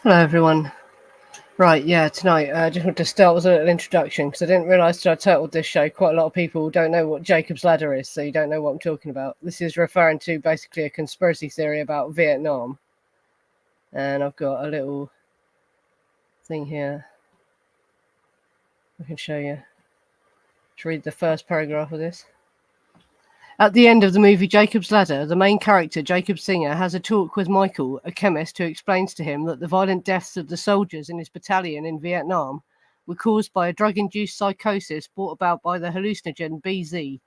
Hello everyone. Right, yeah, tonight I just want to start with a little introduction because I didn't realise till I titled this show quite a lot of people don't know what Jacob's Ladder is, so you don't know what I'm talking about. This is referring to basically a conspiracy theory about Vietnam. And I've got a little thing here I can show you. Let's read the first paragraph of this. At the end of the movie Jacob's Ladder, the main character, Jacob Singer, has a talk with Michael, a chemist, who explains to him that the violent deaths of the soldiers in his battalion in Vietnam were caused by a drug-induced psychosis brought about by the hallucinogen BZ,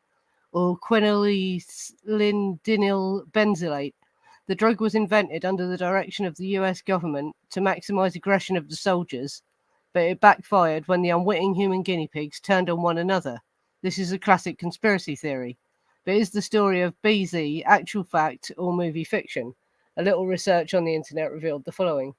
or quinolindinyl benzylate. The drug was invented under the direction of the US government to maximize aggression of the soldiers, but it backfired when the unwitting human guinea pigs turned on one another. This is a classic conspiracy theory. But is the story of BZ actual fact or movie fiction? A little research on the internet revealed the following.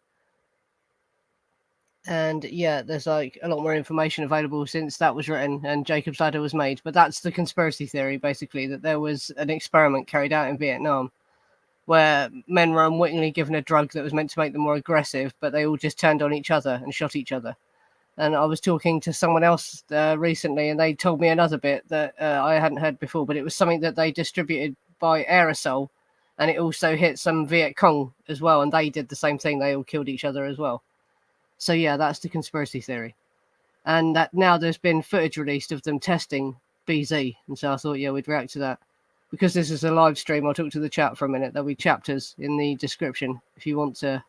And yeah, there's like a lot more information available since that was written and Jacob's Ladder was made. But that's the conspiracy theory, basically, that there was an experiment carried out in Vietnam where men were unwittingly given a drug that was meant to make them more aggressive, but they all just turned on each other and shot each other. And I was talking to someone else recently, and they told me another bit that I hadn't heard before, but it was something that they distributed by aerosol, and it also hit some Viet Cong as well, and they did the same thing. They all killed each other as well. So yeah, that's the conspiracy theory. And that now there's been footage released of them testing BZ, and so I thought, yeah, we'd react to that. Because this is a live stream, I'll talk to the chat for a minute. There'll be chapters in the description if you want to,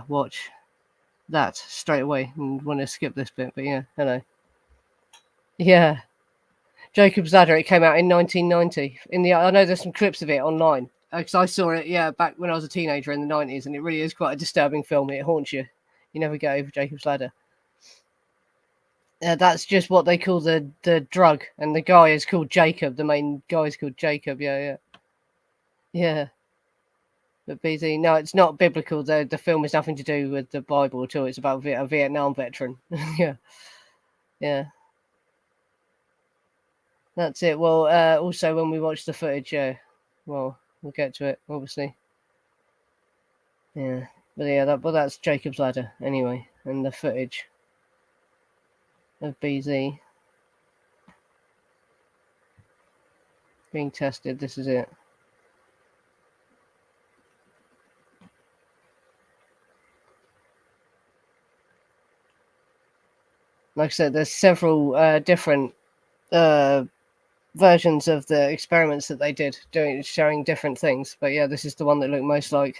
watch that straight away and want to skip this bit. But yeah, hello. Yeah, Jacob's Ladder. It came out in 1990. I know there's some clips of it online because I saw it. Yeah, back when I was a teenager in the 90s, and it really is quite a disturbing film. It haunts you. You never get over Jacob's Ladder. That's just what they call the drug, and the guy is called Jacob. The main guy is called Jacob. Yeah. But BZ, no, it's not biblical. The film has nothing to do with the Bible at all. It's about a Vietnam veteran. Yeah. That's it. Well, also when we watch the footage, well, we'll get to it, obviously. Yeah, but yeah, that's Jacob's Ladder anyway, and the footage of BZ being tested. This is it. Like I said, there's several different versions of the experiments that they did, showing different things. But yeah, this is the one that looked most like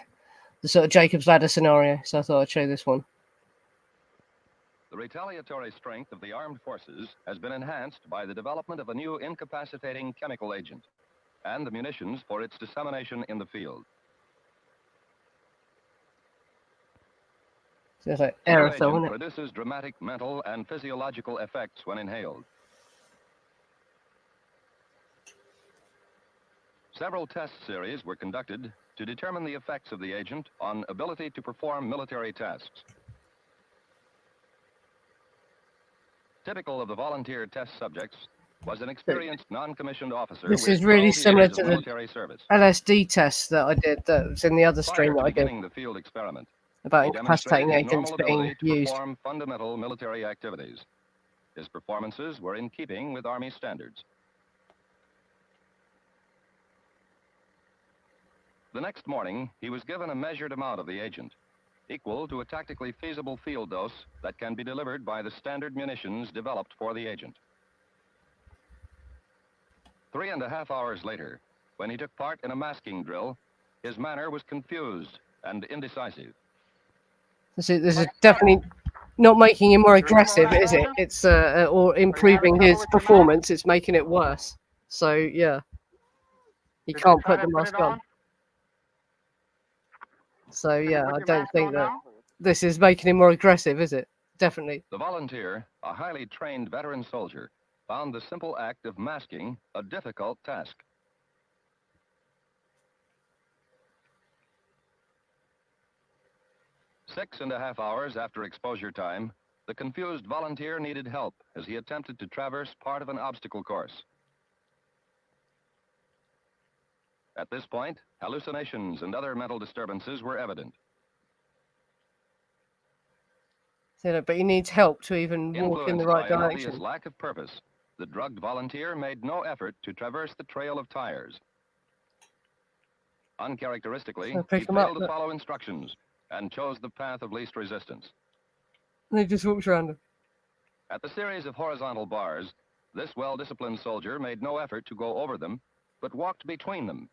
the sort of Jacob's Ladder scenario. So I thought I'd show this one. The retaliatory strength of the armed forces has been enhanced by the development of a new incapacitating chemical agent and the munitions for its dissemination in the field. So it's like aerosol, isn't it? Produces dramatic mental and physiological effects when inhaled. Several test series were conducted to determine the effects of the agent on ability to perform military tasks. Typical of the volunteer test subjects was an experienced non-commissioned officer. This is really similar to the LSD test that I did that was in the other stream that I did the field experiment about incapacitating agents being used. Perform fundamental military activities. His performances were in keeping with Army standards. The next morning, he was given a measured amount of the agent, equal to a tactically feasible field dose that can be delivered by the standard munitions developed for the agent. 3.5 hours later, when he took part in a masking drill, his manner was confused and indecisive. This is definitely not making him more aggressive, is it? It's or improving his performance. It's making it worse. So yeah, he can't put the mask on. So yeah, I don't think that this is making him more aggressive, is it? Definitely. The volunteer, a highly trained veteran soldier, found the simple act of masking a difficult task. Six and a half hours after exposure time, the confused volunteer needed help as he attempted to traverse part of an obstacle course. At this point, hallucinations and other mental disturbances were evident. So, but he needs help to even walk in the Influenced right by an obvious direction. lack of purpose, the drugged volunteer made no effort to traverse the trail of tires. Uncharacteristically, So he pick him up, failed to look. follow instructions and chose the path of least resistance. And he just walks around him. At the series of horizontal bars, this well-disciplined soldier made no effort to go over them, but walked between them.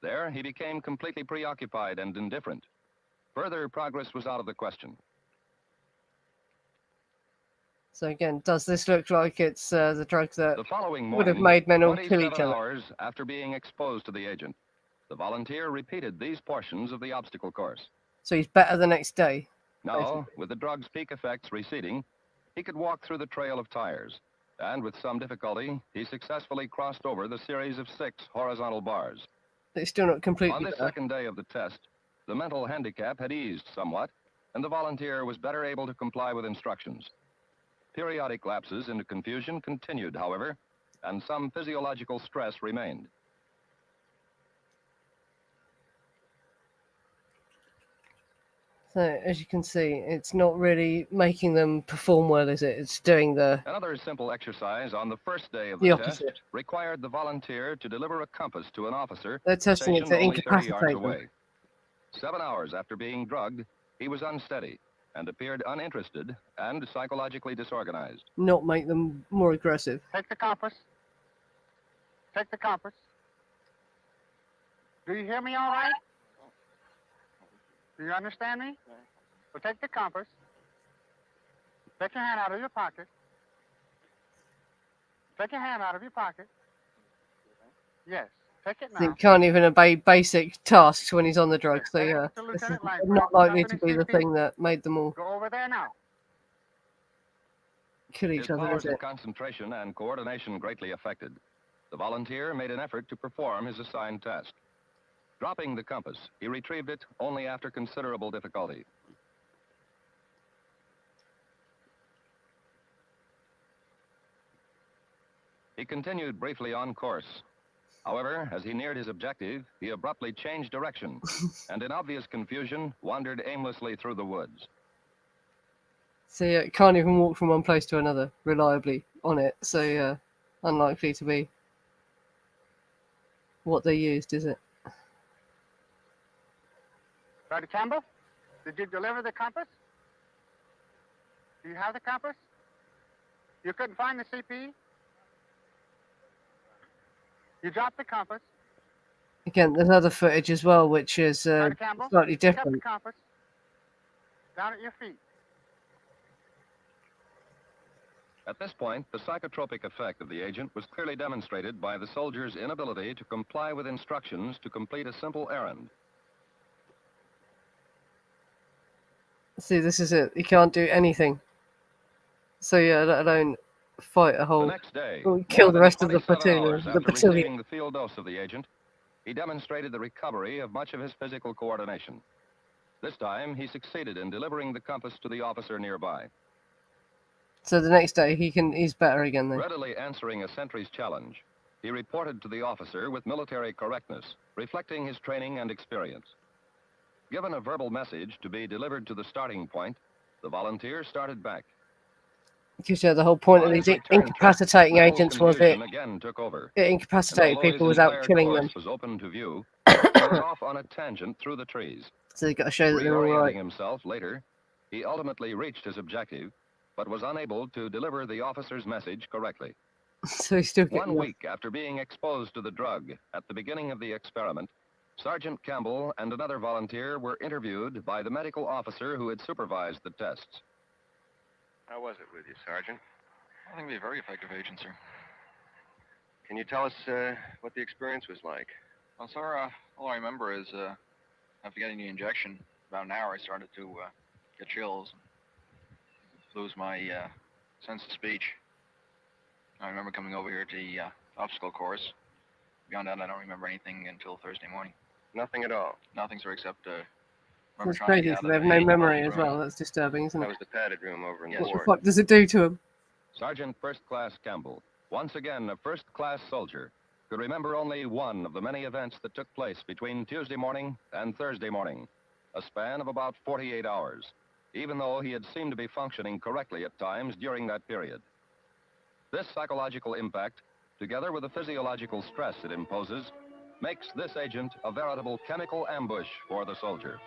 There, he became completely preoccupied and indifferent. Further progress was out of the question. So again, does this look like it's the drug that The following would have morning, made men all kill 27 each other? hours after being exposed to the agent, the volunteer repeated these portions of the obstacle course. So he's better the next day. Now, Basically. with the drug's peak effects receding, he could walk through the trail of tires, and with some difficulty, he successfully crossed over the series of 6 horizontal bars. But it's still not completely On this better. second day of the test, the mental handicap had eased somewhat, and the volunteer was better able to comply with instructions. Periodic lapses into confusion continued, however, and some physiological stress remained. So as you can see, it's not really making them perform well, is it? It's doing the Another simple exercise on the first day of The the test opposite. required the volunteer to deliver a compass to an officer they're testing it stationed to only 30 yards incapacitate them. away. 7 hours after being drugged, he was unsteady and appeared uninterested and psychologically disorganized. Not make them more aggressive. Take the compass. Take the compass. Do you hear me all right? Do you understand me? Well, take the compass. Take your hand out of your pocket. Take your hand out of your pocket. Yes, take it He now. can't even obey basic tasks when he's on the drugs. So Yes, yeah, to this is Lieutenant Langford, not likely to Company be the CP. thing that made them all Go over there now. kill His each other, powers is it? of concentration and coordination greatly affected. The volunteer made an effort to perform his assigned task. Dropping the compass, he retrieved it only after considerable difficulty. He continued briefly on course. However, as he neared his objective, he abruptly changed direction and in obvious confusion wandered aimlessly through the woods. So yeah, can't even walk from one place to another reliably on it. So yeah, unlikely to be what they used, is it? Sergeant Campbell, did you deliver the compass? Do you have the compass? You couldn't find the CP? You dropped the compass. Again, there's other footage as well, which is Sergeant Campbell, slightly you kept the different. compass down at your feet. At this point, the psychotropic effect of the agent was clearly demonstrated by the soldier's inability to comply with instructions to complete a simple errand. See, this is it. He can't do anything. So yeah, let alone fight a The whole, next day, or more kill the than rest of the 27 platoon. hours The after battalion. receiving the field dose of the agent, he demonstrated the recovery of much of his physical coordination. This time, he succeeded in delivering the compass to the officer nearby. So the next day he's better again then. Readily answering a sentry's challenge, he reported to the officer with military correctness, reflecting his training and experience. Given a verbal message to be delivered to the starting point, the volunteer started back. Because yeah, the whole point of On these his return trip, incapacitating mental agents was it confusion again took over. incapacitated And although people his without entire killing course them. was open to view, he was off on a tangent through the trees. So they've got to show that they're all Reorienting right. himself later, he ultimately reached his objective, but was unable to deliver the officer's message correctly. So he's still getting 1 week after being exposed to the drug at the beginning of the experiment, Sergeant Campbell and another volunteer were interviewed by the medical officer who had supervised the tests. How was it with you, Sergeant? I think it'd be a very effective agent, sir. Can you tell us what the experience was like? Well, sir, all I remember is after getting the injection, about an hour, I started to get chills, lose my sense of speech. I remember coming over here to the obstacle course. Beyond that, I don't remember anything until Thursday morning. Nothing at all. Nothing, sir, except remember It's trying to crazy, get out so of they have the no memory as room. well. That's disturbing, isn't That it? was the padded room over in Yes, the What the ward. fuck does it do to him? Sergeant First Class Campbell, once again a first-class soldier, could remember only one of the many events that took place between Tuesday morning and Thursday morning, a span of about 48 hours. even though he had seemed to be functioning correctly at times during that period. This psychological impact, together with the physiological stress it imposes, makes this agent a veritable chemical ambush for the soldier.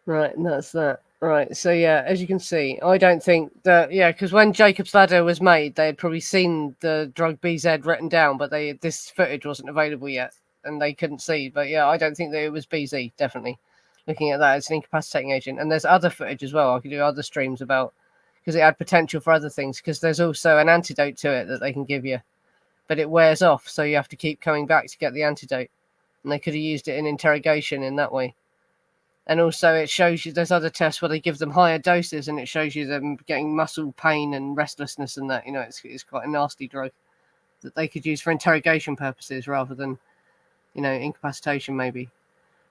Right, and that's that. Right, so yeah, as you can see, I don't think that, because when Jacob's Ladder was made, they had probably seen the drug BZ written down, but this footage wasn't available yet, and they couldn't see. But yeah, I don't think that it was BZ, definitely. Looking at that, it's an incapacitating agent. And there's other footage as well. I could do other streams about, because it had potential for other things, because there's also an antidote to it that they can give you. But it wears off, so you have to keep coming back to get the antidote. And they could have used it in interrogation in that way. And also it shows you, there's other tests where they give them higher doses and it shows you them getting muscle pain and restlessness and that, it's quite a nasty drug that they could use for interrogation purposes rather than, incapacitation maybe.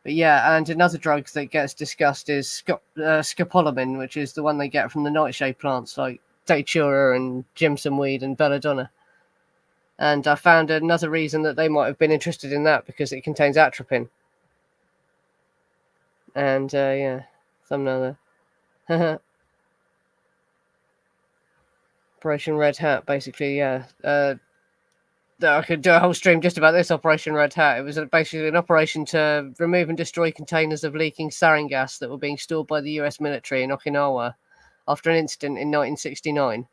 But yeah, and another drug that gets discussed is scopolamine, which is the one they get from the nightshade plants like datura and jimson weed and belladonna. And I found another reason that they might have been interested in that because it contains atropine. And thumbnail there. Operation Red Hat, basically, I could do a whole stream just about this Operation Red Hat. It was basically an operation to remove and destroy containers of leaking sarin gas that were being stored by the US military in Okinawa after an incident in 1969.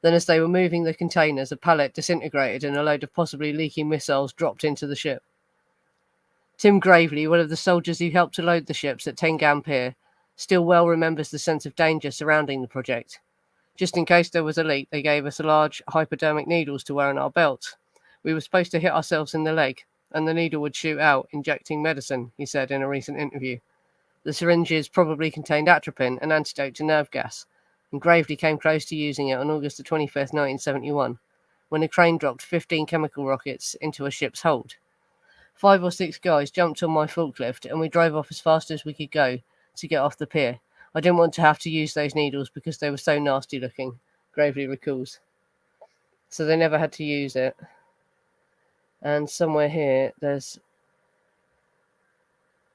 Then as they were moving the containers, a pallet disintegrated and a load of possibly leaking missiles dropped into the ship. Tim Gravely, one of the soldiers who helped to load the ships at Tengam Pier, still well remembers the sense of danger surrounding the project. Just in case there was a leak, they gave us large hypodermic needles to wear on our belts. We were supposed to hit ourselves in the leg, and the needle would shoot out, injecting medicine, he said in a recent interview. The syringes probably contained atropine, an antidote to nerve gas, and Gravely came close to using it on August the 25th, 1971, when a crane dropped 15 chemical rockets into a ship's hold. 5 or 6 guys jumped on my forklift and we drove off as fast as we could go to get off the pier. I didn't want to have to use those needles because they were so nasty looking, Gravely recalls. So they never had to use it. And somewhere here there's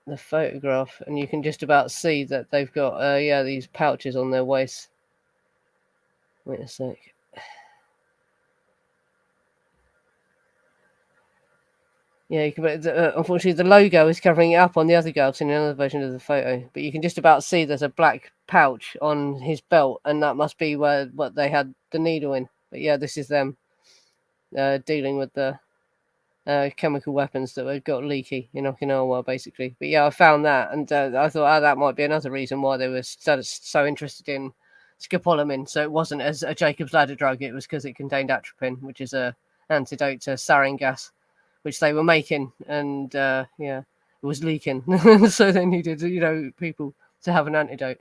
the photograph and you can just about see that they've got these pouches on their waist. Wait a sec. Yeah, you can. Unfortunately, the logo is covering it up on the other guy. I've seen another version of the photo, but you can just about see there's a black pouch on his belt, and that must be what they had the needle in. But yeah, this is them dealing with the chemical weapons that got leaky in Okinawa, basically. But yeah, I found that, and I thought that might be another reason why they were so interested in scopolamine. So it wasn't as a Jacob's Ladder drug; it was because it contained atropine, which is a antidote to sarin gas, which they were making, and it was leaking, so they needed people to have an antidote.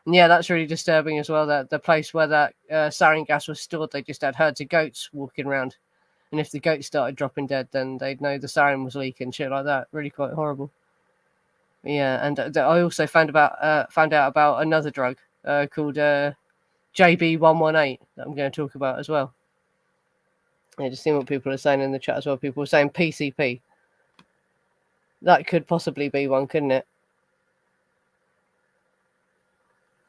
And yeah, that's really disturbing as well. That the place where that sarin gas was stored, they just had herds of goats walking around, and if the goats started dropping dead, then they'd know the sarin was leaking, shit like that. Really quite horrible. Yeah, and I also found out about another drug called JB-118 that I'm going to talk about as well. Yeah, just seeing what people are saying in the chat as well. People are saying PCP. That could possibly be one, couldn't it?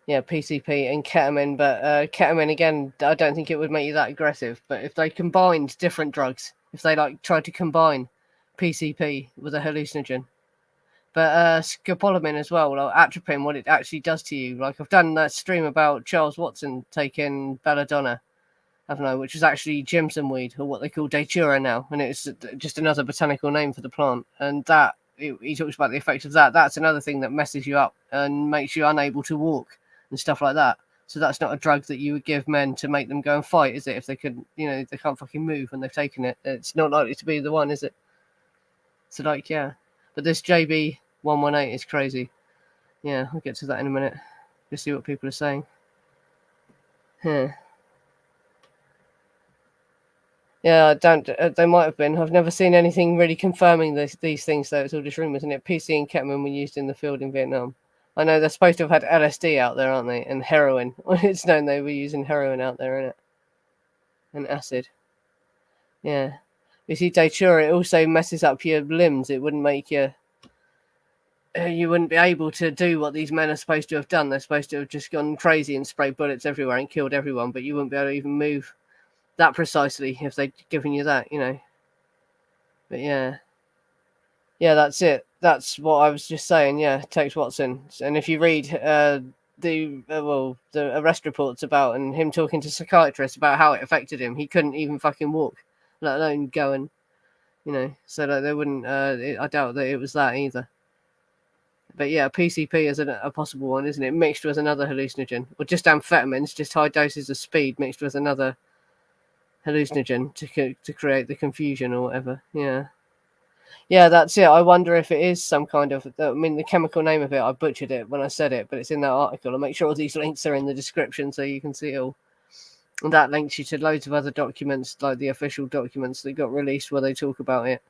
Yeah, PCP and ketamine, but ketamine, again, I don't think it would make you that aggressive. But if they combined different drugs, if they tried to combine PCP with a hallucinogen, but scopolamine as well, like atropine, what it actually does to you. Like I've done that stream about Charles Watson taking belladonna, haven't I, which is actually jimson weed, or what they call datura now, and it's just another botanical name for the plant. And that he talks about the effects of that. That's another thing that messes you up and makes you unable to walk and stuff like that. So that's not a drug that you would give men to make them go and fight, is it? If they could, they can't fucking move when they've taken it, it's not likely to be the one, is it? So but this JB-118 is crazy. Yeah, I'll get to that in a minute. Just see what people are saying. Yeah, they might have been. I've never seen anything really confirming these things, though. It's all just rumours, isn't it? PC and ketamine were used in the field in Vietnam. I know they're supposed to have had LSD out there, aren't they? And heroin. It's known they were using heroin out there, isn't it? And acid. Yeah. You see, datura, it also messes up your limbs. It wouldn't make you... you wouldn't be able to do what these men are supposed to have done. They're supposed to have just gone crazy and sprayed bullets everywhere and killed everyone, but you wouldn't be able to even move that precisely if they'd given you that, you know. But yeah, that's it. That's what I was just saying. Yeah, Tex Watson. And if you read the arrest reports about and him talking to psychiatrists about how it affected him, he couldn't even fucking walk, let alone go and, you know. So that they wouldn't. I doubt that it was that either. But yeah, PCP is a possible one, isn't it? Mixed with another hallucinogen, or just amphetamines, just high doses of speed mixed with another hallucinogen to create the confusion or whatever. Yeah, that's it. I wonder if it is some kind of, I mean, the chemical name of it, I butchered it when I said it, but it's in that article. I'll make sure all these links are in the description so you can see it all. And that links you to loads of other documents, like the official documents that got released where they talk about it.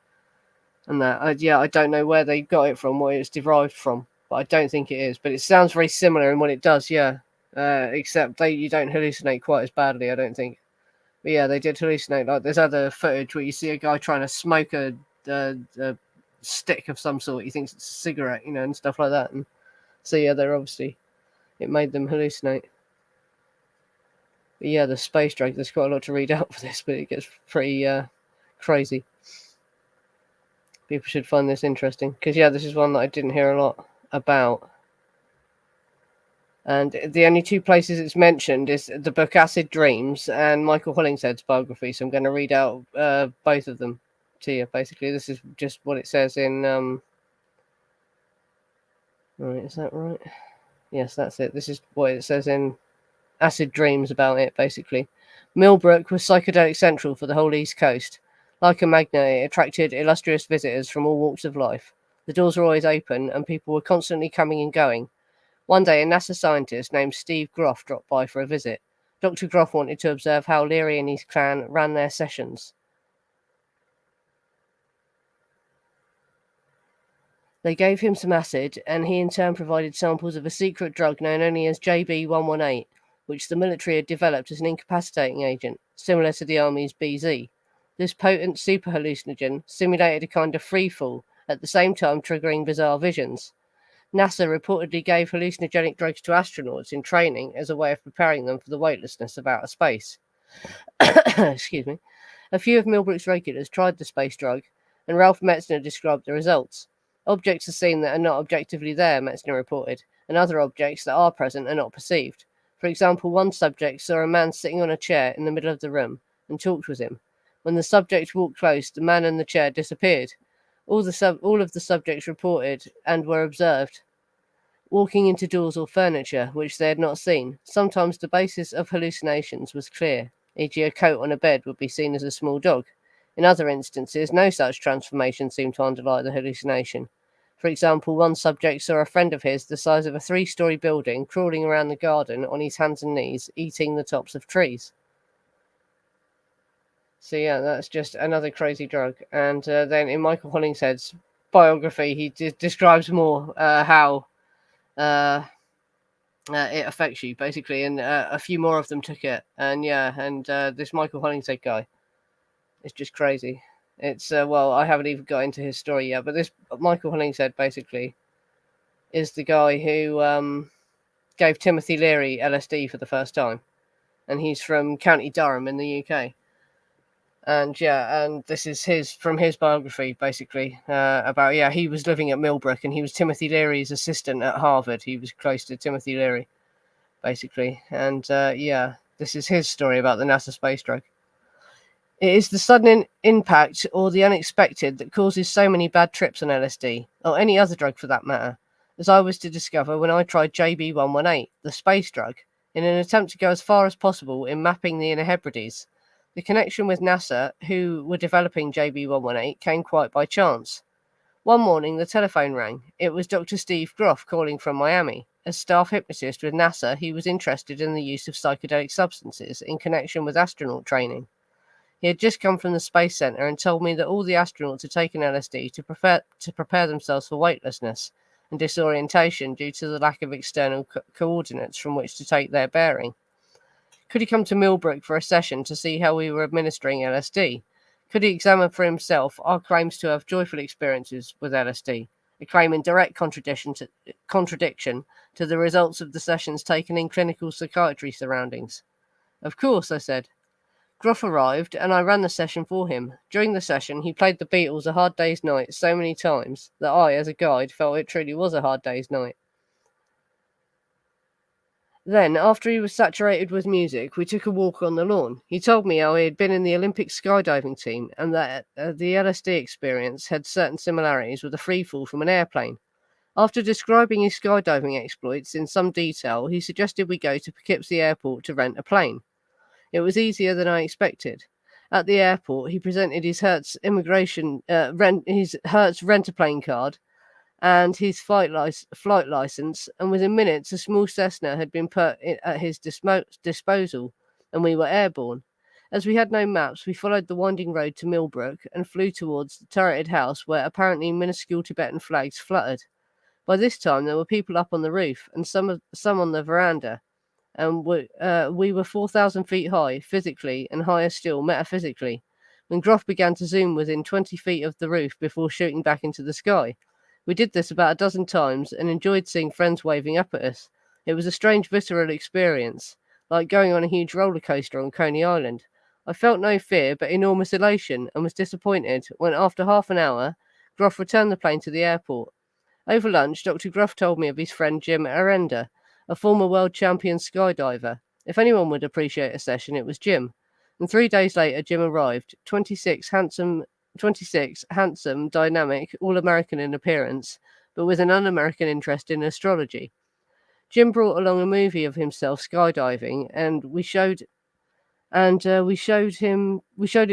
And that, I don't know where they got it from, where it's derived from, but I don't think it is. But it sounds very similar in what it does, yeah. Except you don't hallucinate quite as badly, I don't think. But yeah, they did hallucinate. Like there's other footage where you see a guy trying to smoke a stick of some sort. He thinks it's a cigarette, you know, and stuff like that. And so yeah, they're obviously, it made them hallucinate. But yeah, the space drug. There's quite a lot to read out for this, but it gets pretty crazy. People should find this interesting because yeah, this is one that I didn't hear a lot about. And the only two places it's mentioned is the book Acid Dreams and Michael Hollingshead's biography. So I'm going to read out both of them to you. Basically, this is just what it says in. Right, is that right? Yes, that's it. This is what it says in Acid Dreams about it. Basically, Millbrook was psychedelic central for the whole East Coast. Like a magnet, it attracted illustrious visitors from all walks of life. The doors were always open, and people were constantly coming and going. One day, a NASA scientist named Steve Groff dropped by for a visit. Dr. Groff wanted to observe how Leary and his clan ran their sessions. They gave him some acid, and he in turn provided samples of a secret drug known only as JB-118, which the military had developed as an incapacitating agent, similar to the Army's BZ. This potent super hallucinogen simulated a kind of free fall, at the same time triggering bizarre visions. NASA reportedly gave hallucinogenic drugs to astronauts in training as a way of preparing them for the weightlessness of outer space. Excuse me. A few of Millbrook's regulars tried the space drug, and Ralph Metzner described the results. Objects are seen that are not objectively there, Metzner reported, and other objects that are present are not perceived. For example, one subject saw a man sitting on a chair in the middle of the room and talked with him. When the subject walked close, the man and the chair disappeared. All of the subjects reported and were observed walking into doors or furniture which they had not seen. Sometimes the basis of hallucinations was clear, e.g. a coat on a bed would be seen as a small dog. In other instances, no such transformation seemed to underlie the hallucination. For example, one subject saw a friend of his the size of a 3-story building crawling around the garden on his hands and knees, eating the tops of trees. So yeah, that's just another crazy drug. And then in Michael Hollingshead's biography, he describes more how it affects you, basically. And a few more of them took it. And yeah, and this Michael Hollingshead guy is just crazy. It's, I haven't even got into his story yet, but this Michael Hollingshead basically is the guy who gave Timothy Leary LSD for the first time. And he's from County Durham in the UK. And yeah, and this is from his biography, basically, about, he was living at Millbrook and he was Timothy Leary's assistant at Harvard. He was close to Timothy Leary, basically. And this is his story about the NASA space drug. It is the sudden impact or the unexpected that causes so many bad trips on LSD, or any other drug for that matter, as I was to discover when I tried JB-118, the space drug, in an attempt to go as far as possible in mapping the Inner Hebrides. The connection with NASA, who were developing JB-118, came quite by chance. One morning, the telephone rang. It was Dr. Steve Groff calling from Miami. As staff hypnotist with NASA, he was interested in the use of psychedelic substances in connection with astronaut training. He had just come from the Space Center and told me that all the astronauts had taken LSD to prepare themselves for weightlessness and disorientation due to the lack of external coordinates from which to take their bearing. Could he come to Millbrook for a session to see how we were administering LSD? Could he examine for himself our claims to have joyful experiences with LSD, a claim in direct contradiction to the results of the sessions taken in clinical psychiatry surroundings. Of course, I said. Groff arrived, and I ran the session for him. During the session, he played the Beatles' A Hard Day's Night so many times that I, as a guide, felt it truly was a hard day's night. Then, after he was saturated with music, we took a walk on the lawn. He told me how he had been in the Olympic skydiving team and that the LSD experience had certain similarities with a freefall from an airplane. After describing his skydiving exploits in some detail, he suggested we go to Poughkeepsie Airport to rent a plane. It was easier than I expected. At the airport, he presented his Hertz Hertz rent-a-plane card and his flight license, and within minutes, a small Cessna had been put at his disposal, and we were airborne. As we had no maps, we followed the winding road to Millbrook and flew towards the turreted house where apparently minuscule Tibetan flags fluttered. By this time, there were people up on the roof and some on the veranda, and we were 4,000 feet high, physically, and higher still, metaphysically, when Groff began to zoom within 20 feet of the roof before shooting back into the sky. We did this about a dozen times and enjoyed seeing friends waving up at us. It was a strange, visceral experience, like going on a huge roller coaster on Coney Island. I felt no fear, but enormous elation, and was disappointed when, after half an hour, Groff returned the plane to the airport. Over lunch, Dr. Groff told me of his friend Jim Arenda, a former world champion skydiver. If anyone would appreciate a session, it was Jim. And 3 days later, Jim arrived, 26, handsome, dynamic, all-American in appearance, but with an un-American interest in astrology. Jim brought along a movie of himself skydiving, and we showed it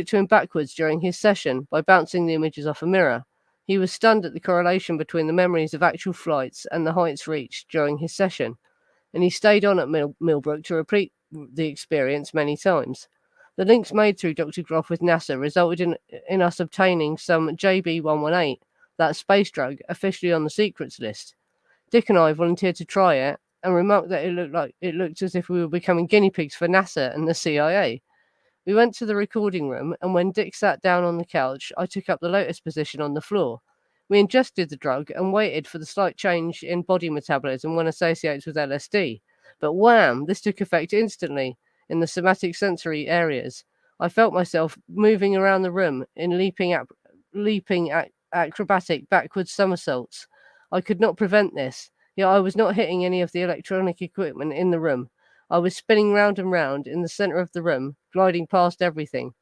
to him backwards during his session by bouncing the images off a mirror. He was stunned at the correlation between the memories of actual flights and the heights reached during his session, and he stayed on at Millbrook to repeat the experience many times. The links made through Dr. Groff with NASA resulted in us obtaining some JB-118, that space drug officially on the secrets list. Dick and I volunteered to try it and remarked that it looked as if we were becoming guinea pigs for NASA and the CIA. We went to the recording room, and when Dick sat down on the couch, I took up the lotus position on the floor. We ingested the drug and waited for the slight change in body metabolism one associates with LSD. But wham! This took effect instantly in the somatic sensory areas. I felt myself moving around the room in leaping acrobatic backwards somersaults. I could not prevent this, yet I was not hitting any of the electronic equipment in the room. I was spinning round and round in the centre of the room, gliding past everything.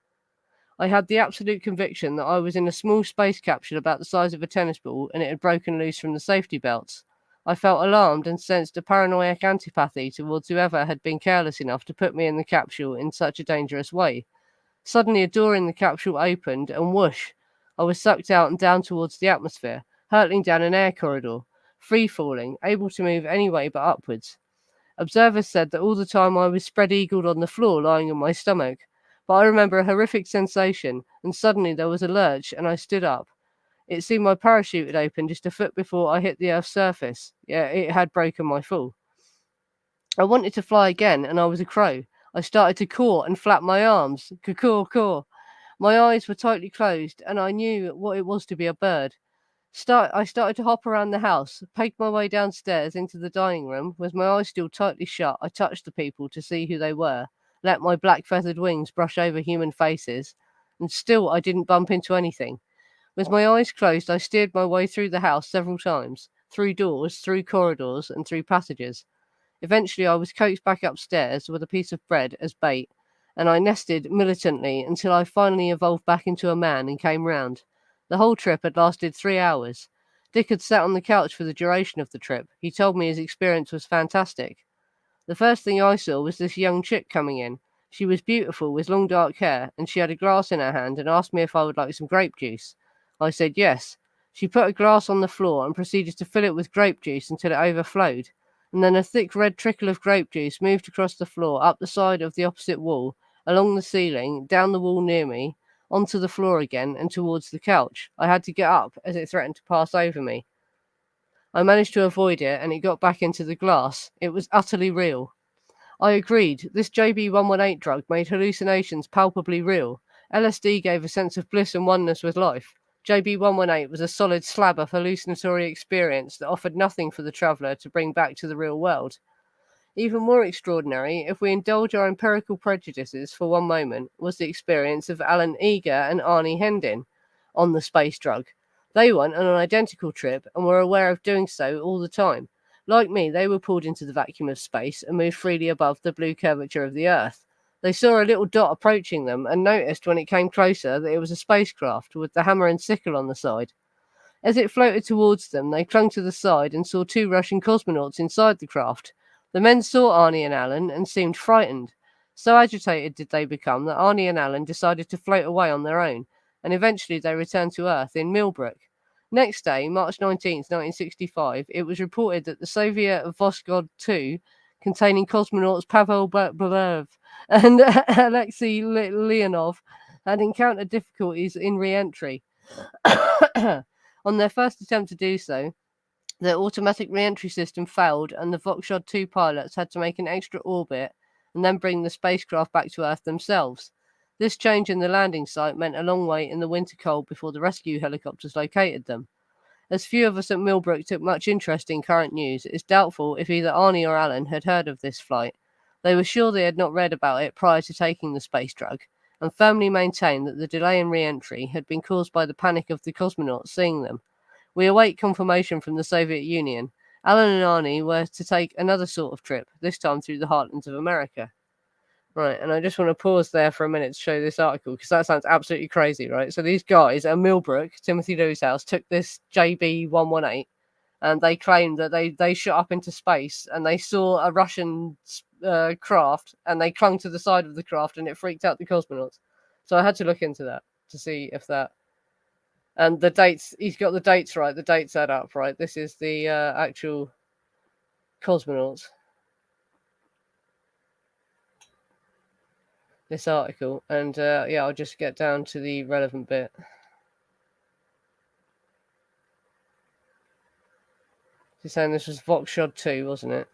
I had the absolute conviction that I was in a small space capsule about the size of a tennis ball, and it had broken loose from the safety belts. I felt alarmed and sensed a paranoid antipathy towards whoever had been careless enough to put me in the capsule in such a dangerous way. Suddenly a door in the capsule opened, and whoosh, I was sucked out and down towards the atmosphere, hurtling down an air corridor, free-falling, able to move any way but upwards. Observers said that all the time I was spread-eagled on the floor, lying on my stomach. But I remember a horrific sensation, and suddenly there was a lurch, and I stood up. It seemed my parachute had opened just a foot before I hit the Earth's surface. Yeah, it had broken my fall. I wanted to fly again, and I was a crow. I started to caw and flap my arms. Caw, caw. My eyes were tightly closed, and I knew what it was to be a bird. I started to hop around the house, pegged my way downstairs into the dining room. With my eyes still tightly shut, I touched the people to see who they were, let my black feathered wings brush over human faces, and still I didn't bump into anything. With my eyes closed, I steered my way through the house several times, through doors, through corridors, and through passages. Eventually, I was coaxed back upstairs with a piece of bread as bait, and I nested militantly until I finally evolved back into a man and came round. The whole trip had lasted 3 hours. Dick had sat on the couch for the duration of the trip. He told me his experience was fantastic. The first thing I saw was this young chick coming in. She was beautiful with long dark hair, and she had a glass in her hand and asked me if I would like some grape juice. I said yes. She put a glass on the floor and proceeded to fill it with grape juice until it overflowed, and then a thick red trickle of grape juice moved across the floor, up the side of the opposite wall, along the ceiling, down the wall near me, onto the floor again, and towards the couch. I had to get up as it threatened to pass over me. I managed to avoid it, and it got back into the glass. It was utterly real. I agreed. This JB-118 drug made hallucinations palpably real. LSD gave a sense of bliss and oneness with life. JB-118 was a solid slab of hallucinatory experience that offered nothing for the traveller to bring back to the real world. Even more extraordinary, if we indulge our empirical prejudices for one moment, was the experience of Alan Eager and Arnie Hendon on the space drug. They went on an identical trip and were aware of doing so all the time. Like me, they were pulled into the vacuum of space and moved freely above the blue curvature of the Earth. They saw a little dot approaching them and noticed when it came closer that it was a spacecraft with the hammer and sickle on the side. As it floated towards them, they clung to the side and saw 2 Russian cosmonauts inside the craft. The men saw Arnie and Alan and seemed frightened. So agitated did they become that Arnie and Alan decided to float away on their own, and eventually they returned to Earth in Millbrook. Next day, March 19th, 1965, it was reported that the Soviet Voskhod 2, containing cosmonauts Pavel Belev and Alexei Leonov, had encountered difficulties in re-entry. On their first attempt to do so, the automatic re-entry system failed and the Voskhod 2 pilots had to make an extra orbit and then bring the spacecraft back to Earth themselves. This change in the landing site meant a long wait in the winter cold before the rescue helicopters located them. As few of us at Millbrook took much interest in current news, it is doubtful if either Arnie or Alan had heard of this flight. They were sure they had not read about it prior to taking the space drug, and firmly maintained that the delay in re-entry had been caused by the panic of the cosmonauts seeing them. We await confirmation from the Soviet Union. Alan and Arnie were to take another sort of trip, this time through the heartlands of America. Right, and I just want to pause there for a minute to show this article, because that sounds absolutely crazy, right? So these guys at Millbrook, Timothy Lew's house, took this JB-118, and they claimed that they shot up into space, and they saw a Russian craft, and they clung to the side of the craft, and it freaked out the cosmonauts. So I had to look into that to see if that... And the dates, he's got the dates right, the dates add up, right? This is the actual cosmonauts. This article, and yeah, I'll just get down to the relevant bit. She's saying this was Voskhod 2, wasn't it?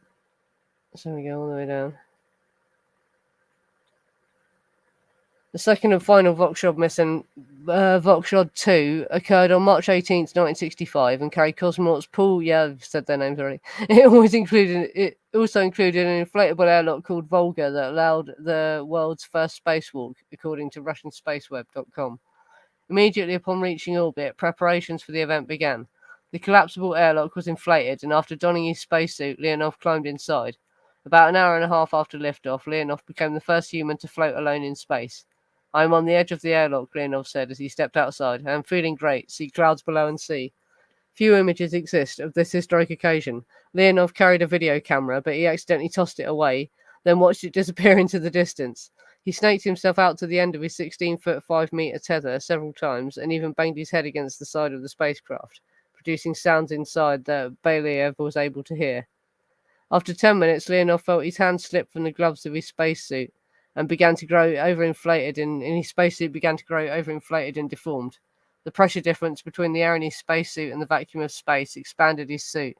So we go all the way down. The second and final Voskhod mission, Voskhod 2, occurred on March 18th, 1965, and carried cosmonauts Paul. Yeah, I've said their names already. It also included an inflatable airlock called Volga that allowed the world's first spacewalk, according to RussianSpaceweb.com. Immediately upon reaching orbit, preparations for the event began. The collapsible airlock was inflated, and after donning his spacesuit, Leonov climbed inside. About an hour and a half after liftoff, Leonov became the first human to float alone in space. "I am on the edge of the airlock," Leonov said as he stepped outside. "I am feeling great. See clouds below and sea." Few images exist of this historic occasion. Leonov carried a video camera, but he accidentally tossed it away, then watched it disappear into the distance. He snaked himself out to the end of his 16-foot 5-meter tether several times and even banged his head against the side of the spacecraft, producing sounds inside that Belyaev was able to hear. After 10 minutes, Leonov felt his hand slip from the gloves of his spacesuit and began to grow overinflated, and his spacesuit began to grow overinflated and deformed. The pressure difference between the air in his spacesuit and the vacuum of space expanded his suit.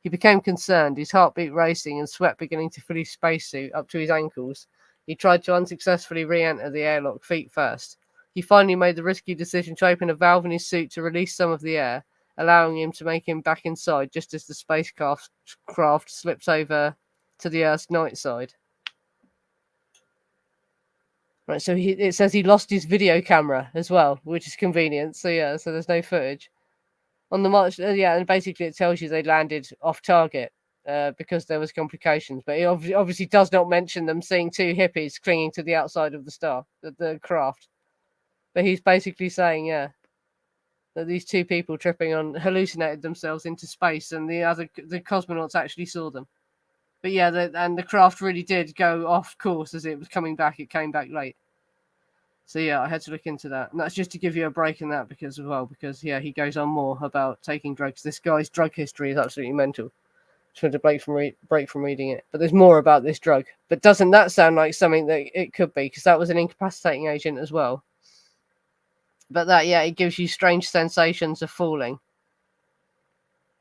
He became concerned, his heartbeat racing and sweat beginning to fill his spacesuit up to his ankles. He tried to unsuccessfully re-enter the airlock feet first. He finally made the risky decision to open a valve in his suit to release some of the air, allowing him to make him back inside just as the spacecraft slips over to the Earth's night side. Right, so it says he lost his video camera as well, which is convenient. So yeah, so there's no footage on the March. Yeah, and basically it tells you they landed off target because there was complications. But he obviously does not mention them seeing 2 hippies clinging to the outside of the craft. But he's basically saying, yeah, that these 2 people tripping on hallucinated themselves into space, and the cosmonauts actually saw them. But yeah, the craft really did go off course as it was coming back. It came back late. So yeah, I had to look into that. And that's just to give you a break in that because yeah, he goes on more about taking drugs. This guy's drug history is absolutely mental. Just wanted to break from reading it. But there's more about this drug. But doesn't that sound like something that it could be? Because that was an incapacitating agent as well. But that, yeah, it gives you strange sensations of falling.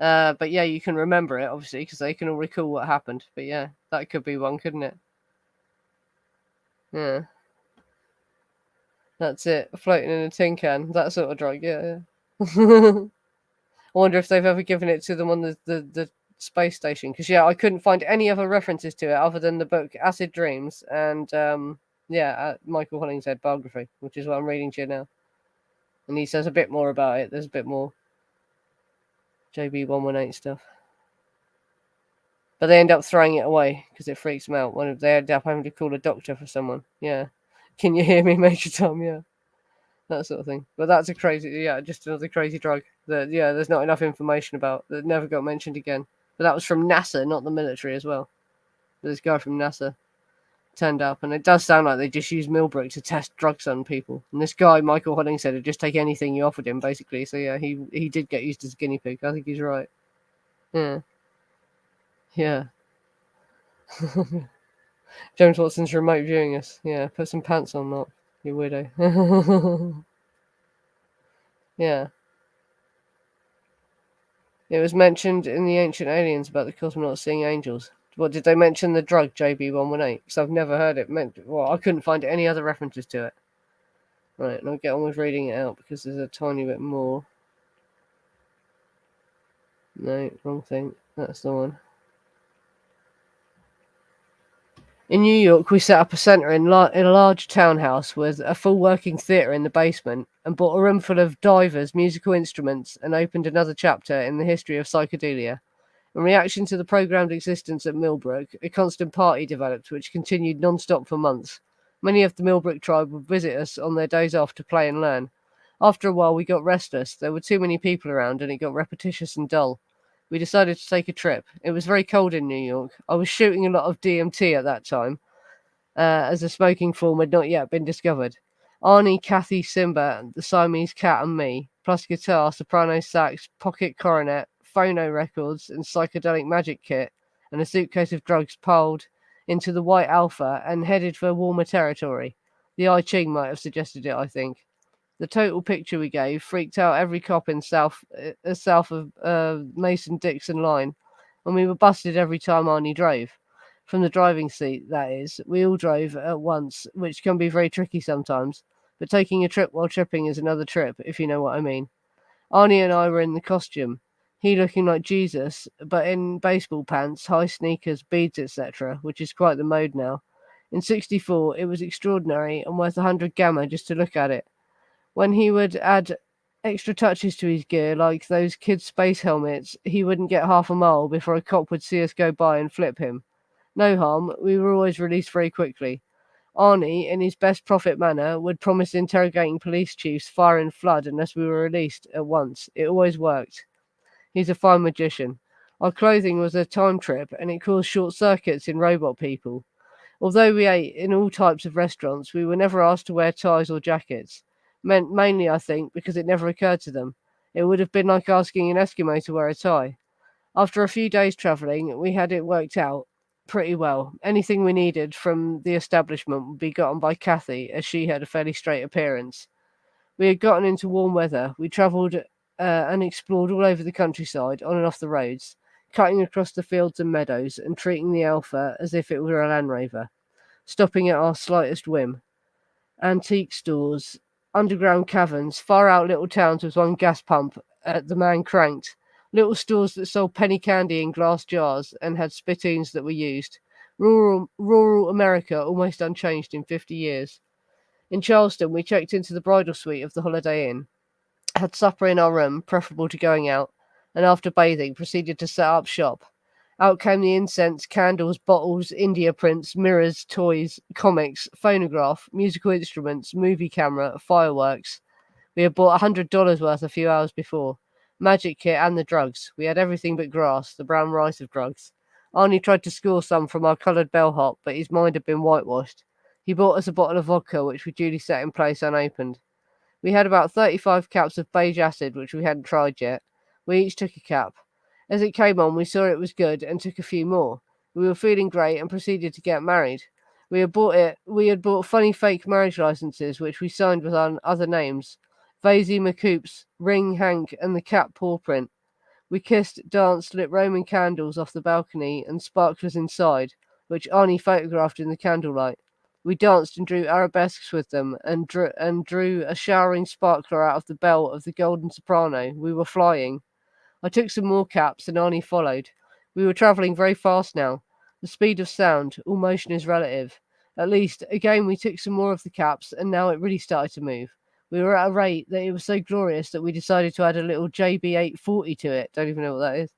But yeah, you can remember it, obviously, because they can all recall what happened. But yeah, that could be one, couldn't it? Yeah. That's it. Floating in a tin can. That sort of drug, yeah. I wonder if they've ever given it to them on the space station. Because, yeah, I couldn't find any other references to it other than the book Acid Dreams and, Michael Hollingshead biography, which is what I'm reading to you now. And he says a bit more about it. There's a bit more JB-118 stuff. But they end up throwing it away because it freaks them out. They end up having to call a doctor for someone. Yeah. Can you hear me, Major Tom? Yeah. That sort of thing. But that's just another crazy drug that, there's not enough information about, that never got mentioned again. But that was from NASA, not the military as well. This guy from NASA turned up, and it does sound like they just used Millbrook to test drugs on people. And this guy, Michael Hollingshead, would just take anything you offered him, basically. So, yeah, he did get used as a guinea pig. I think he's right. Yeah. Yeah. James Watson's remote viewing us. Yeah, put some pants on, Mark. You weirdo. Yeah. It was mentioned in the Ancient Aliens about the cosmonauts seeing angels. What, did they mention the drug JB-118? Because I've never heard it. I couldn't find any other references to it. Right, and I'll get on with reading it out because there's a tiny bit more. No, wrong thing. That's the one. In New York, we set up a centre in a large townhouse with a full working theatre in the basement and bought a room full of divers, musical instruments, and opened another chapter in the history of psychedelia. In reaction to the programmed existence at Millbrook, a constant party developed which continued non-stop for months. Many of the Millbrook tribe would visit us on their days off to play and learn. After a while, we got restless. There were too many people around and it got repetitious and dull. We decided to take a trip. It was very cold in New York. I was shooting a lot of DMT at that time, as a smoking form had not yet been discovered. Arnie, Kathy, Simba, the Siamese cat and me, plus guitar, soprano sax, pocket coronet, phono records and psychedelic magic kit, and a suitcase of drugs piled into the White Alpha and headed for warmer territory. The I Ching might have suggested it, I think. The total picture we gave freaked out every cop in south of Mason-Dixon line, and we were busted every time Arnie drove. From the driving seat, that is. We all drove at once, which can be very tricky sometimes, but taking a trip while tripping is another trip, if you know what I mean. Arnie and I were in the costume, he looking like Jesus, but in baseball pants, high sneakers, beads, etc., which is quite the mode now. In '64, it was extraordinary and worth 100 gamma just to look at it. When he would add extra touches to his gear, like those kids' space helmets, he wouldn't get half a mile before a cop would see us go by and flip him. No harm, we were always released very quickly. Arnie, in his best prophet manner, would promise interrogating police chiefs fire and flood unless we were released at once. It always worked. He's a fine magician. Our clothing was a time trip, and it caused short circuits in robot people. Although we ate in all types of restaurants, we were never asked to wear ties or jackets. Mainly, I think, because it never occurred to them. It would have been like asking an Eskimo to wear a tie. After a few days travelling, we had it worked out pretty well. Anything we needed from the establishment would be gotten by Kathy, as she had a fairly straight appearance. We had gotten into warm weather. We travelled and explored all over the countryside, on and off the roads, cutting across the fields and meadows and treating the Alpha as if it were a Land Rover, stopping at our slightest whim. Antique stores, underground caverns, far out little towns with one gas pump at the man cranked, little stores that sold penny candy in glass jars and had spittoons that were used. Rural America almost unchanged in 50 years. In Charleston, we checked into the bridal suite of the Holiday Inn, had supper in our room, preferable to going out, and after bathing, proceeded to set up shop. Out came the incense, candles, bottles, India prints, mirrors, toys, comics, phonograph, musical instruments, movie camera, fireworks. We had bought $100 worth a few hours before. Magic kit and the drugs. We had everything but grass, the brown rice of drugs. Arnie tried to score some from our coloured bellhop, but his mind had been whitewashed. He bought us a bottle of vodka, which we duly set in place unopened. We had about 35 caps of beige acid, which we hadn't tried yet. We each took a cap. As it came on, we saw it was good and took a few more. We were feeling great and proceeded to get married. We had bought funny fake marriage licenses, which we signed with our other names. Vasey McCoops, Ring Hank, and the cat paw print. We kissed, danced, lit Roman candles off the balcony and sparklers inside, which Arnie photographed in the candlelight. We danced and drew arabesques with them, and drew a showering sparkler out of the bell of the golden soprano. We were flying. I took some more caps, and Arnie followed. We were travelling very fast now. The speed of sound, all motion is relative. At least, again we took some more of the caps, and now it really started to move. We were at a rate that it was so glorious that we decided to add a little JB-118 to it. Don't even know what that is.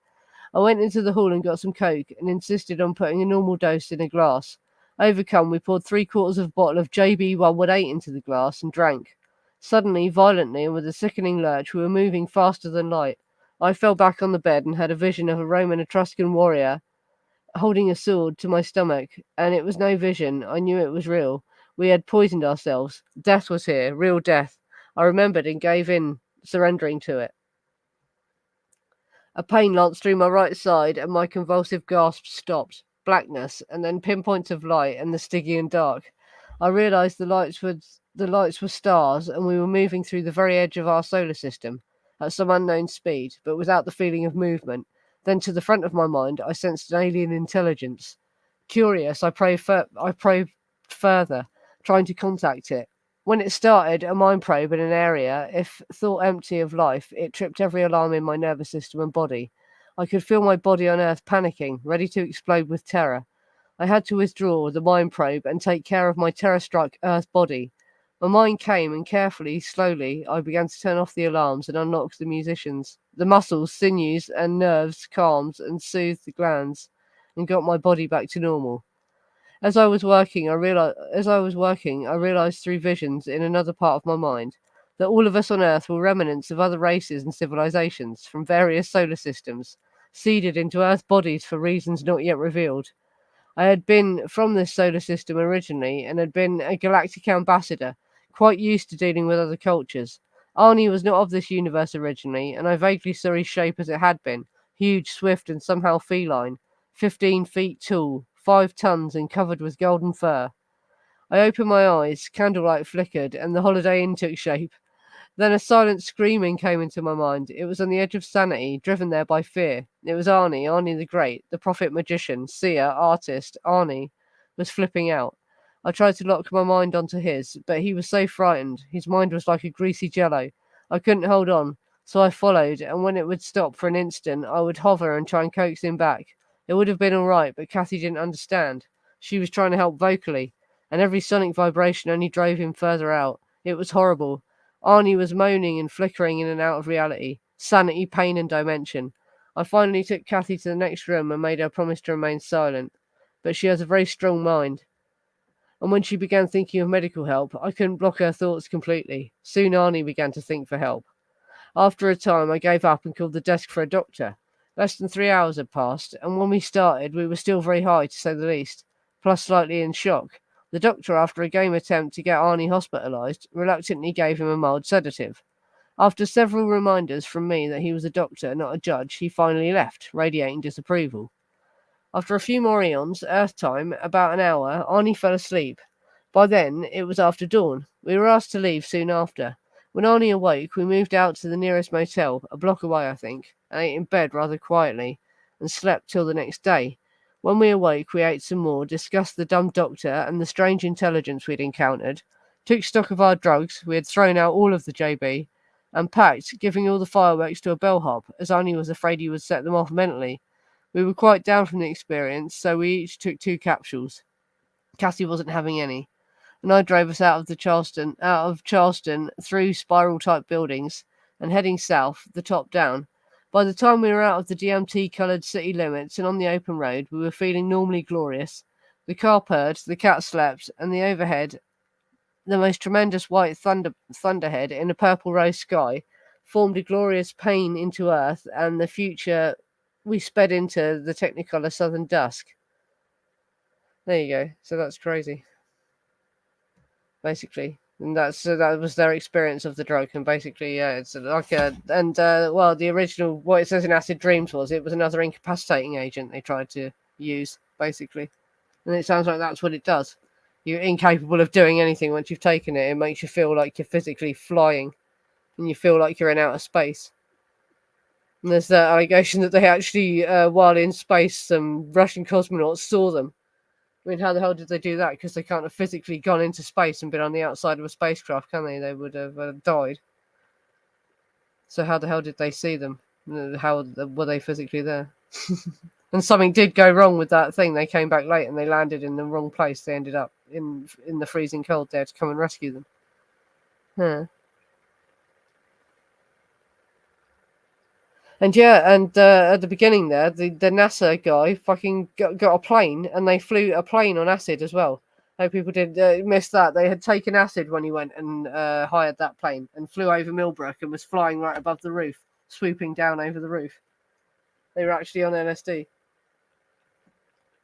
I went into the hall and got some coke, and insisted on putting a normal dose in a glass. Overcome, we poured 3/4 of a bottle of JB-118 into the glass and drank. Suddenly, violently, and with a sickening lurch, we were moving faster than light. I fell back on the bed and had a vision of a Roman Etruscan warrior holding a sword to my stomach, and it was no vision. I knew it was real. We had poisoned ourselves. Death was here, real death. I remembered and gave in, surrendering to it. A pain lanced through my right side, and my convulsive gasps stopped. Blackness, and then pinpoints of light and the Stygian dark. I realized the lights were stars, and we were moving through the very edge of our solar system at some unknown speed, but without the feeling of movement. Then to the front of my mind, I sensed an alien intelligence. Curious, I probed further, trying to contact it. When it started, a mind probe in an area, if thought empty of life, it tripped every alarm in my nervous system and body. I could feel my body on Earth panicking, ready to explode with terror. I had to withdraw the mind probe and take care of my terror-struck Earth body. My mind came, and carefully, slowly, I began to turn off the alarms and unlock the muscles, sinews, and nerves calmed and soothed the glands, and got my body back to normal. As I was working, I realized through visions in another part of my mind that all of us on Earth were remnants of other races and civilizations from various solar systems, seeded into Earth bodies for reasons not yet revealed. I had been from this solar system originally and had been a galactic ambassador, quite used to dealing with other cultures. Arnie was not of this universe originally, and I vaguely saw his shape as it had been, huge, swift, and somehow feline, 15 feet tall, 5 tons, and covered with golden fur. I opened my eyes, candlelight flickered, and the Holiday Inn took shape. Then a silent screaming came into my mind. It was on the edge of sanity, driven there by fear. It was Arnie the Great, the prophet magician, seer, artist. Arnie was flipping out. I tried to lock my mind onto his, but he was so frightened. His mind was like a greasy jello. I couldn't hold on, so I followed, and when it would stop for an instant, I would hover and try and coax him back. It would have been all right, but Kathy didn't understand. She was trying to help vocally, and every sonic vibration only drove him further out. It was horrible. Arnie was moaning and flickering in and out of reality, sanity, pain, and dimension. I finally took Kathy to the next room and made her promise to remain silent, but she has a very strong mind. And when she began thinking of medical help, I couldn't block her thoughts completely. Soon Arnie began to think for help. After a time, I gave up and called the desk for a doctor. Less than 3 hours had passed, and when we started, we were still very high, to say the least, plus slightly in shock. The doctor, after a game attempt to get Arnie hospitalised, reluctantly gave him a mild sedative. After several reminders from me that he was a doctor, not a judge, he finally left, radiating disapproval. After a few more eons, Earth time, about an hour, Arnie fell asleep. By then, it was after dawn. We were asked to leave soon after. When Arnie awoke, we moved out to the nearest motel, a block away, I think, and ate in bed rather quietly, and slept till the next day. When we awoke, we ate some more, discussed the dumb doctor and the strange intelligence we'd encountered, took stock of our drugs, we had thrown out all of the JB, and packed, giving all the fireworks to a bellhop, as Arnie was afraid he would set them off mentally. We were quite down from the experience, so we each took 2 capsules. Cassie wasn't having any, and I drove us out of Charleston, through spiral-type buildings, and heading south, the top down. By the time we were out of the DMT-coloured city limits and on the open road, we were feeling normally glorious. The car purred, the cat slept, and the overhead, the most tremendous white thunderhead in a purple-rose sky, formed a glorious pane into earth, and the future we sped into the technicolor southern dusk. There you go. So that's crazy, basically. And that was their experience of the drug. And basically, it's like the original, what it says in Acid Dreams was, it was another incapacitating agent they tried to use, basically. And it sounds like that's what it does. You're incapable of doing anything once you've taken it. It makes you feel like you're physically flying, and you feel like you're in outer space. And there's the allegation that they actually, while in space, some Russian cosmonauts saw them I mean, how the hell did they do that? Because they can't have physically gone into space and been on the outside of a spacecraft, can they? They would have died. So how the hell did they see them? How were they physically there? And something did go wrong with that thing. They came back late and they landed in the wrong place. They ended up in the freezing cold there to come and rescue them. Huh. And yeah, and at the beginning there, the NASA guy fucking got a plane, and they flew a plane on acid as well. Hope people did miss that. They had taken acid when he went and hired that plane and flew over Millbrook and was flying right above the roof, swooping down over the roof. They were actually on LSD,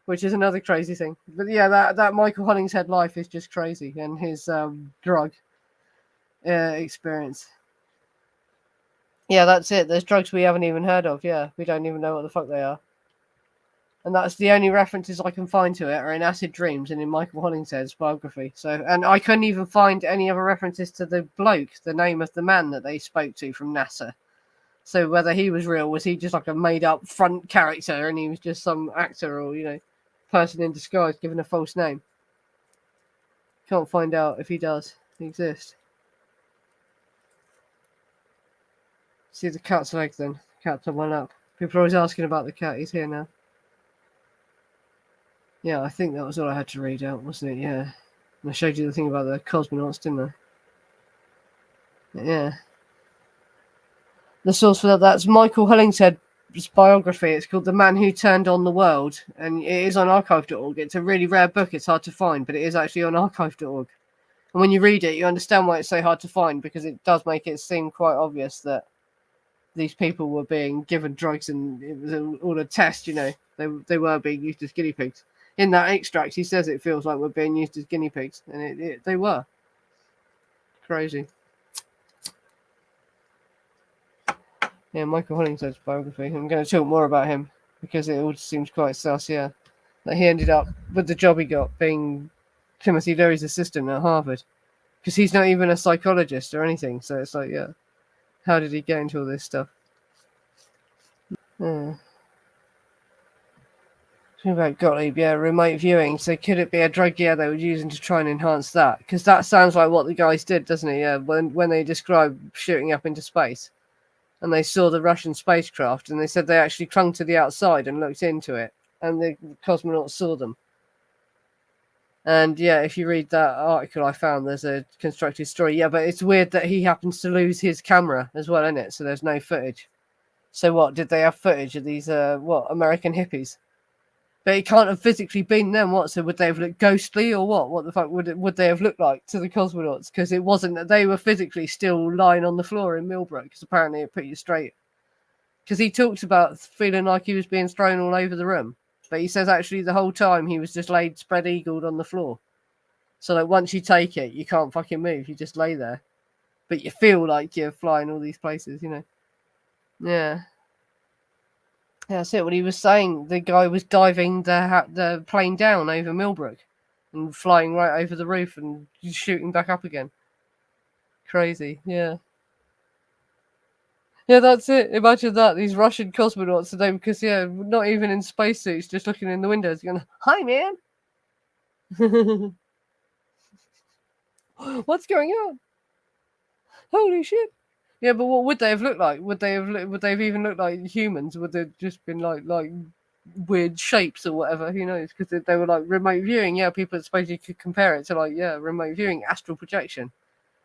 which is another crazy thing. But yeah, that Michael Hollingshead life is just crazy, and his drug experience. Yeah, that's it. There's drugs we haven't even heard of. Yeah, we don't even know what the fuck they are. And that's the only references I can find to it are in Acid Dreams and in Michael Hollingshead's biography. So, and I couldn't even find any other references to the bloke, the name of the man that they spoke to from NASA. So whether he was real, was he just like a made-up front character, and he was just some actor or, you know, person in disguise given a false name? Can't find out if he does exist. See the cat's leg then. Cat's on one up. People are always asking about the cat. He's here now. Yeah, I think that was all I had to read out, wasn't it? Yeah. And I showed you the thing about the cosmonauts, didn't I? Yeah. The source for that's Michael Hollingshead's biography. It's called The Man Who Turned on the World, and it is on archive.org. It's a really rare book. It's hard to find, but it is actually on archive.org. And when you read it, you understand why it's so hard to find, because it does make it seem quite obvious that these people were being given drugs and it was all a test, you know. They were being used as guinea pigs. In that extract, he says it feels like we're being used as guinea pigs, and they were. Crazy. Yeah, Michael Hollingshead's biography. I'm going to talk more about him because it all seems quite sus, yeah. That he ended up with the job he got being Timothy Leary's assistant at Harvard, because he's not even a psychologist or anything. So it's like, yeah, how did he get into all this stuff? Yeah. About Gottlieb, yeah, remote viewing. So could it be a drug? Yeah, they were using to try and enhance that, because that sounds like what the guys did, doesn't it? Yeah, when they describe shooting up into space, and they saw the Russian spacecraft, and they said they actually clung to the outside and looked into it, and the cosmonauts saw them. And yeah, if you read that article I found, there's a constructed story. Yeah, but it's weird that he happens to lose his camera as well, isn't it? So there's no footage. So what, did they have footage of these American hippies? But it can't have physically been them. What? So would they have looked ghostly or what? What the fuck would they have looked like to the cosmonauts? Because it wasn't that they were physically still lying on the floor in Millbrook, because apparently it put you straight. Because he talks about feeling like he was being thrown all over the room, but he says actually the whole time he was just laid spread-eagled on the floor. So like once you take it, you can't fucking move. You just lay there, but you feel like you're flying all these places, you know. Yeah. Yeah, that's it. What he was saying, the guy was diving the plane down over Millbrook and flying right over the roof and shooting back up again. Crazy, yeah. Yeah, that's it. Imagine that, these Russian cosmonauts today, because, yeah, not even in spacesuits, just looking in the windows going, "Hi, man." What's going on? Holy shit. Yeah, but what would they have looked like? Would they have even looked like humans? Would they have just been like weird shapes or whatever? Who knows? Because they were like remote viewing. Yeah, people suppose you could compare it to like, yeah, remote viewing, astral projection.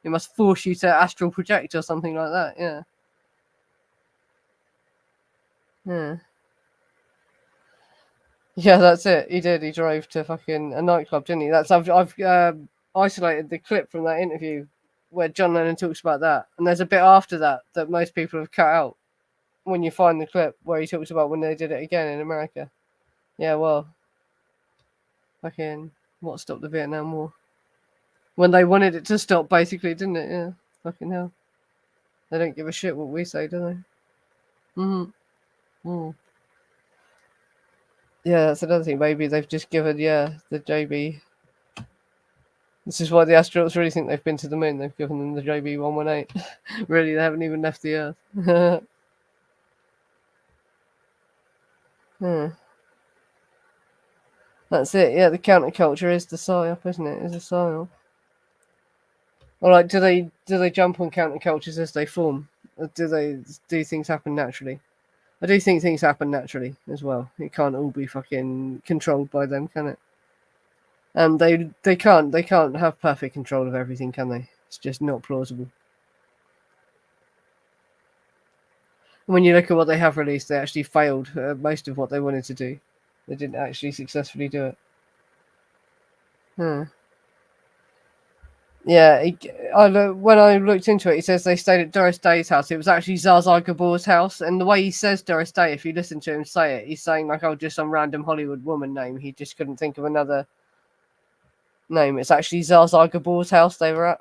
It must force you to astral project or something like that. Yeah. Yeah. Yeah, that's it. He did. He drove to fucking a nightclub, didn't he? I've isolated the clip from that interview where John Lennon talks about that, and there's a bit after that most people have cut out when you find the clip where he talks about when they did it again in America. Yeah, well, fucking what stopped the Vietnam War? When they wanted it to stop, basically, didn't it? Yeah, fucking hell. They don't give a shit what we say, do they? Mm. Yeah, that's another thing. Maybe they've just given, the JB. This is why the astronauts really think they've been to the moon. They've given them the JB-118. Really, they haven't even left the Earth. That's it. Yeah, the counterculture is the psyop, isn't it? Is a psyop. Or like, do they jump on countercultures as they form? Or do things happen naturally? I do think things happen naturally as well. It can't all be fucking controlled by them, can it? And they can't have perfect control of everything, can they? It's just not plausible. When you look at what they have released, they actually failed most of what they wanted to do. They didn't actually successfully do it. Yeah, when I looked into it, he says they stayed at Doris Day's house. It was actually Zsa Gabor's house, and the way he says Doris Day, if you listen to him say it, he's saying like, "Oh, just some random Hollywood woman name." He just couldn't think of another name. It's actually Zsa Gabor's house they were at.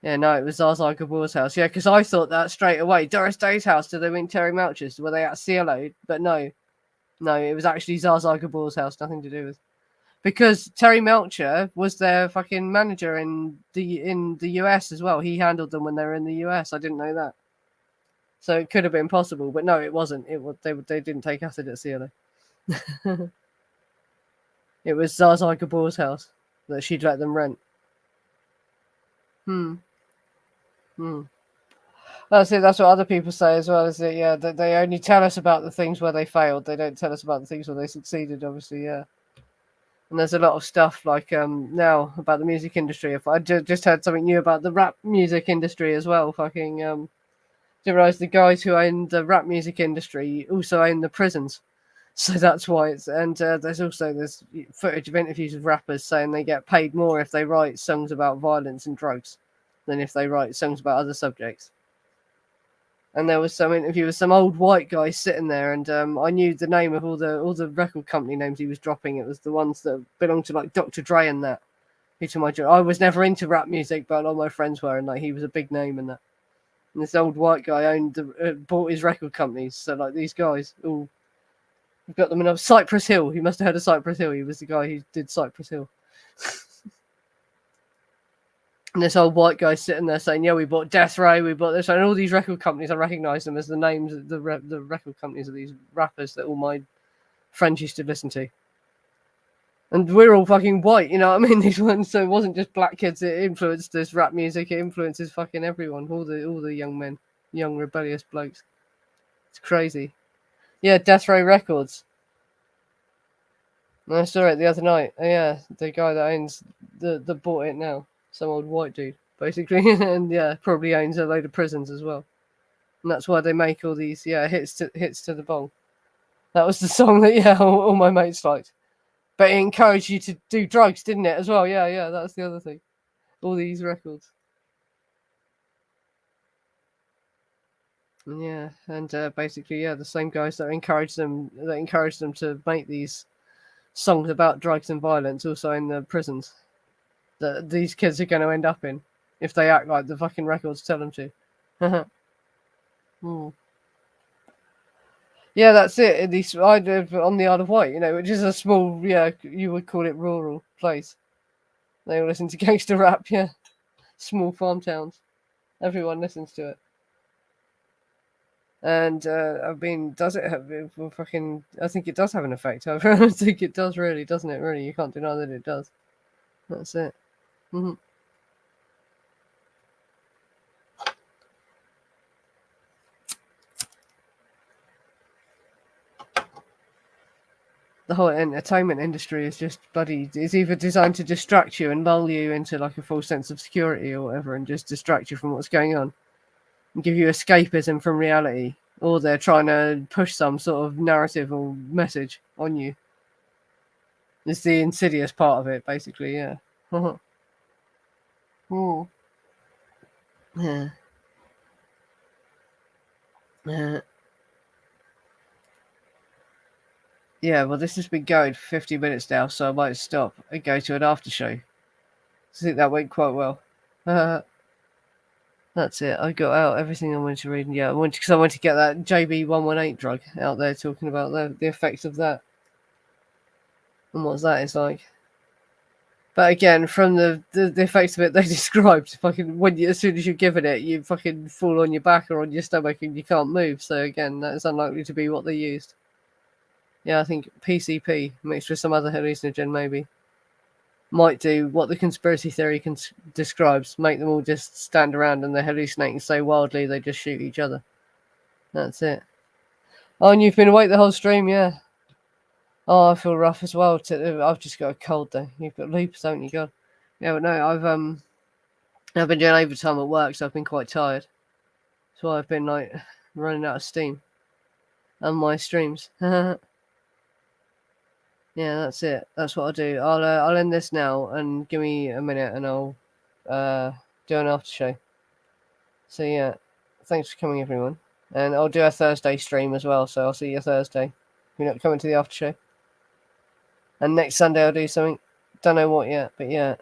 Yeah, no, it was Zsa Gabor's house. Yeah, because I thought that straight away. Doris Day's house. Did they mean Terry Melcher's? Were they at CLO? But no, it was actually Zsa Gabor's house. Nothing to do with. Because Terry Melcher was their fucking manager in the US as well. He handled them when they were in the US. I didn't know that. So it could have been possible, but no, it wasn't. They didn't take acid at CLO. It was Zsa Gabor's house that she'd let them rent. That's it. That's what other people say as well. Is that yeah? That they only tell us about the things where they failed. They don't tell us about the things where they succeeded. Obviously, yeah. And there's a lot of stuff like now about the music industry. If I just heard something new about the rap music industry as well. Fucking do you realize the guys who own the rap music industry also own the prisons? So that's why it's there's footage of interviews with rappers saying they get paid more if they write songs about violence and drugs than if they write songs about other subjects. And there was some interview with some old white guy sitting there, and I knew the name of all the record company names he was dropping. It was the ones that belonged to like Dr. Dre and that. I was never into rap music, but a lot of my friends were, and like he was a big name and that. And this old white guy bought his record companies. So like these guys all got them in Cypress Hill. He must have heard of Cypress Hill. He was the guy who did Cypress Hill. And this old white guy sitting there saying, "Yeah, we bought Death Row, we bought this," and all these record companies. I recognise them as the names of the record companies of these rappers that all my friends used to listen to. And we're all fucking white, you know what I mean? These ones, so it wasn't just black kids that influenced this rap music. It influences fucking everyone, all the young men, young rebellious blokes. It's crazy. Yeah, Death Row Records. I saw it the other night. Yeah, the guy that owns that bought it now. Some old white dude, basically, and yeah, probably owns a load of prisons as well, and that's why they make all these hits to the bong. That was the song that all my mates liked, but it encouraged you to do drugs, didn't it? As well, yeah, that's the other thing. All these records, yeah, and basically, the same guys that encouraged them to make these songs about drugs and violence also in the prisons that these kids are going to end up in if they act like the fucking records tell them to. Yeah, that's it. I live on the Isle of Wight, which is a small, you would call it rural place. They all listen to gangster rap, small farm towns. Everyone listens to it. And does it have fucking? I think it does have an effect. I think it does, really, doesn't it? Really, you can't deny that it does. That's it. Mm-hmm. The whole entertainment industry is just it's either designed to distract you and lull you into like a false sense of security or whatever, and just distract you from what's going on and give you escapism from reality, or they're trying to push some sort of narrative or message on you. It's the insidious part of it, basically, yeah. Yeah. Yeah, well, this has been going for 50 minutes now, so I might stop and go to an after show. I think that went quite well. That's it. I got out everything I wanted to read. Yeah, I wanted to get that JB-118 drug out there, talking about the effects of that and what that is like. But again, from the effects of it they described, fucking as soon as you're given it, you fucking fall on your back or on your stomach and you can't move. So again, that is unlikely to be what they used. Yeah, I think PCP mixed with some other hallucinogen maybe might do what the conspiracy theory describes, make them all just stand around and they're hallucinating so wildly they just shoot each other. That's it. Oh, and you've been awake the whole stream, yeah. Oh, I feel rough as well. I've just got a cold though. You've got lupus, haven't you, God? Yeah, but no, I've been doing overtime at work, so I've been quite tired. That's why I've been like running out of steam on my streams. Yeah, that's it. That's what I'll do. I'll end this now and give me a minute and I'll do an after show. So yeah, thanks for coming everyone. And I'll do a Thursday stream as well, so I'll see you Thursday. If you're not coming to the after show. And next Sunday I'll do something. Don't know what yet, but yeah.